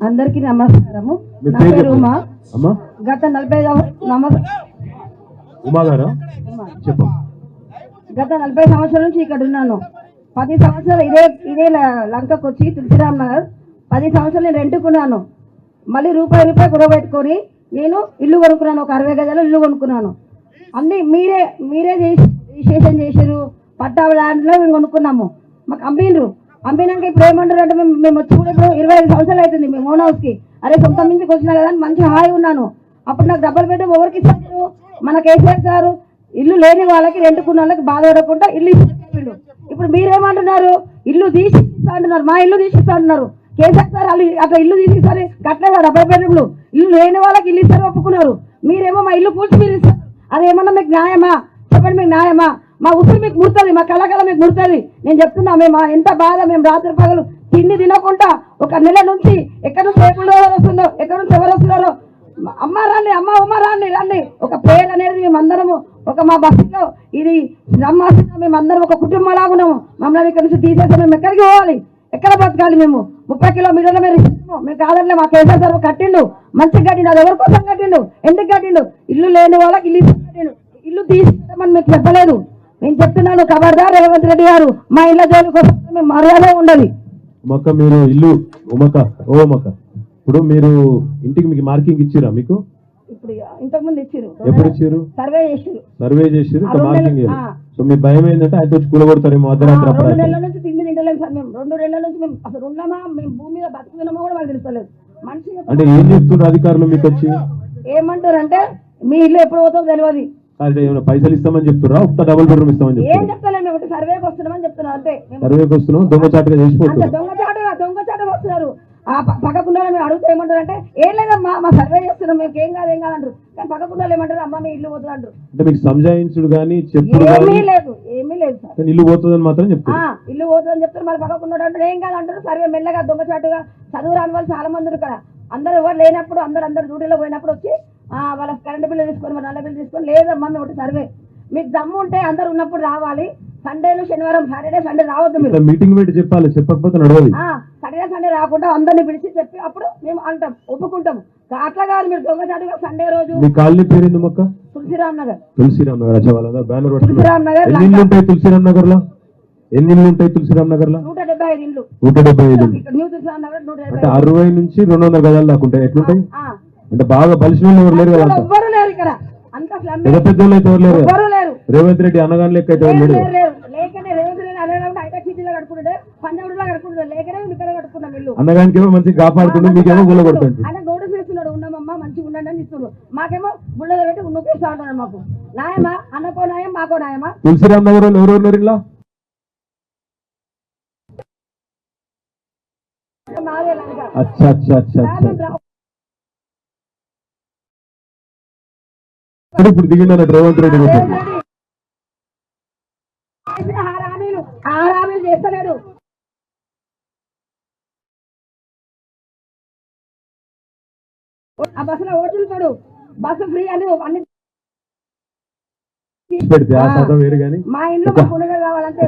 అందరికీ నమస్కారము. నా పేరు ఉమా. గత 40 సంవత్సరాల నుంచి ఇక్కడ ఉన్నాను. 10 సంవత్సరాలు ఇదే లంకకు వచ్చి తులసిరామ్ నగర్ 10 సంవత్సరాలు నేను రెంటుకున్నాను. మళ్ళీ రూపాయి గొడవ పెట్టుకొని నేను ఇల్లు కొనుక్కున్నాను. ఒక 60 గజాలు ఇల్లు కొనుక్కున్నాను. అన్నీ మీరే రిజిస్ట్రేషన్ చేసారు. పట్టా ల్యాండ్లో మేము కొనుక్కున్నాము. మాకు అమ్మినాక ఇప్పుడు ఏమంటారు అంటే మేము వచ్చి కూడా ఇప్పుడు 25 సంవత్సరాలు అవుతుంది మేము ఓన్ హౌస్కి. అరే సొంత మించికి వచ్చినా కదా అని మంచిగా హాయి ఉన్నాను. అప్పుడు నాకు డబ్బులు పెట్టి ఎవరికి ఇస్తారు? మన కేసీఆర్ గారు ఇల్లు లేని వాళ్ళకి రెంటుకున్న వాళ్ళకి బాధ పడకుండా ఇల్లు ఇచ్చేసిండు. ఇప్పుడు మీరేమంటున్నారు? ఇల్లు తీసిస్తా అంటున్నారు. మా ఇల్లు తీసిస్తా అంటున్నారు. కేసీఆర్ గారు వాళ్ళు అట్లా ఇల్లు తీసిస్తారు కట్టలేదు. 70 బెడ్రూమ్లు ఇల్లు లేని వాళ్ళకి ఇల్లు ఇస్తారు ఒప్పుకున్నారు. మీరేమో మా ఇల్లు కూర్చి మీరు ఇస్తారు. అదేమన్నా మీకు న్యాయమా? చెప్పండి, మీకు న్యాయమా? మా ఉసురు మీకు ముడుతుంది, మా కళాకళ మీకు ముడుతుంది. నేను చెప్తున్నా, మేము ఎంత బాధ. మేము రాత్రి పగలు తిండి తినకుండా ఒక నెల నుంచి ఎక్కడి నుంచి వస్తుందో, ఎక్కడి నుంచి ఎవరు వస్తున్నారో, అమ్మ రండి, అమ్మ రండి. ఒక పేరు అనేది మేమందరము ఒక మా బస్సులో ఇది నమ్మాల్సిన మేమందరం ఒక కుటుంబంలాగా ఉన్నాము. మమ్మల్ని ఇక్కడ నుంచి తీసేస్తే మేము ఎక్కడికి పోవాలి? ఎక్కడ బతకాలి? మేము 30 కిలోమీటర్ల మేము మేము కాదంటే మా కేసీఆర్ సార్ కట్టిండు, మంచిగా కట్టిండు. అది ఎవరి కోసం కట్టిండు? ఎందుకు కట్టిండు? ఇల్లు లేని వాళ్ళకి ఇల్లు కట్టిండు. ఇల్లు తీసుకోమని మీకు చెప్పలేదు. నేను చెప్తున్నాను, ఖబర్దార్ రేవంత్ రెడ్డి గారు, మా ఇళ్ళ జోలికి వస్తే మేము మర్యాద ఉండాలి. మీరు ఇల్లు ఇప్పుడు మీరు ఇంటికి మీకు మార్కింగ్ ఇచ్చిరా? మీకు ఇప్పుడు ఇంతకుముందు ఇచ్చారు. ఎప్పుడు ఇచ్చారు? సర్వే చేసారు మార్కింగ్. సో మీ భయం ఏంటంటే అయితే వచ్చి కూలగొడతారేమో అర్ధరాత్రి. 2 నెలల నుంచి తిండి తింటలేదు సార్. మేము 2 నెలల నుంచి మేము అసలు ఉన్నామా, మేము భూమి మీద బతుకుతున్నామో కూడా మాకు తెలుస్తలేదు. మనిషి అంటే ఏం చెప్తున్నారు అధికారులు మీకు వచ్చి? ఏమంటారు అంటే మీ ఇల్లు ఎప్పుడు పోతుందో తెలియదు. ఏమైనా పైసలు ఇస్తామని చెప్తున్నా? ఒక డబుల్ బెడ్రూమ్ ఇస్తామని ఏం చెప్తలేదు. మేము సర్వేకి వస్తున్నామని చెప్తున్నాం అంతే. సర్వేకి వస్తున్నాం, దొంగచాటుగా చేసిపోతున్నారు. దొంగచాటుగా వస్తున్నారు. ఆ పక్కకుండా మేము అడుగుతా ఏమంటారు అంటే ఏం లేదమ్మా మా సర్వే చేస్తున్నాం, మేము ఏం కాదు అంటారు. కానీ పక్కకుండా ఏమంటారు, అమ్మ మీ ఇల్లు పోతుంది అంటారు. అంటే మీకు సంజాయించుడు కానీ ఏమీ లేదు సార్. ఇల్లు పోతుందని మాత్రం చెప్తారు. ఇల్లు పోతుందని చెప్తారు. మళ్ళీ పక్కకుండా అంటే ఏం కాదు అంటారు. సర్వే మెల్లగా దొంగచాటుగా చదువు రాని వాళ్ళు చాలా మంది ఇక్కడ. అందరూ ఎవరు లేనప్పుడు అందరు డ్యూటీలో పోయినప్పుడు వచ్చి వాళ్ళ కరెంట్ బిల్లు తీసుకొని నల్ల బిల్లు తీసుకొని లేదమ్మా మేము ఒకటి సర్వే. మీకు దమ్ము ఉంటే అందరు ఉన్నప్పుడు రావాలి. సండేలు శనివారం సాటర్డే సండే రావద్దు. మీరు మీటింగ్ పెట్టి చెప్పాలి, చెప్పకపోతే నడవాలి. సాటర్డే సండే రాకుండా అందరిని పిలిచి చెప్పి అప్పుడు మేము అంటాం, ఒప్పుకుంటాము. అట్లా కాదు మీరు దొంగచాటుగా సండే రోజు. మీ కాలనీ పేరు ఏంది మొక్క? తులసిరామ్ నగర్. తులసిరామ్ నగర్ తులసిరామ్ నగర్. ఎన్ని ఇల్లు ఉంటాయి తులసిరామ్ నగర్ లో? 175 ఇల్లు. 175 న్యూ తులసిరామ్ నగర్ 175. అంటే 60 నుంచి 200 గజాలు దాకా ఉంటాయి. ఎట్లుంటాయి? అంటే బాగా బలిసిన వాళ్ళు ఎవరు లేరు కదా? ఎవ్వరు లేరు ఇక్కడ. పెద్దోళ్ళు అయితే ఎవరు లేరు. రేవంత్ రెడ్డి అనగానే లెక్క అయితే ఎవరు లేరు. లేకనే రేవంత్ రెడ్డి అనగానే హైటెక్ సిటీలో కట్టుకుంటే పంజాబ్లో కట్టుకుంటాడు. లేకనే ఇక్కడ కట్టుకున్నాం ఇల్లు. అన్నగానికేమో మంచిగా కాపాడుతుండే, మీకేమో గుల్ల కొడుతుంటాడు. ఆయన నోటీస్ చేస్తున్నాడు, ఉన్నామమ్మా మంచిగా ఉండండి అని ఇస్తున్నాడు. మాకేమో గుళ్ళ పెట్టి నొక్కిస్తా ఉంటాడు. మాకు న్యాయమా? అన్నకో న్యాయం, మాకో న్యాయమా? తులసిరామ్ నగర్ వాళ్ళు ఎవరు ఇలా? ఇప్పుడు దిగిందన్న రేవంత్ రెడ్డి హామీలు చేస్తలేడు. ఆ బస్సులో ఓటుతాడు. బస్సు ఫ్రీ అని అన్ని పెడితే ఆ శాతం వేరు. కానీ మా ఇంట్లో వేరే వాళ్ళతో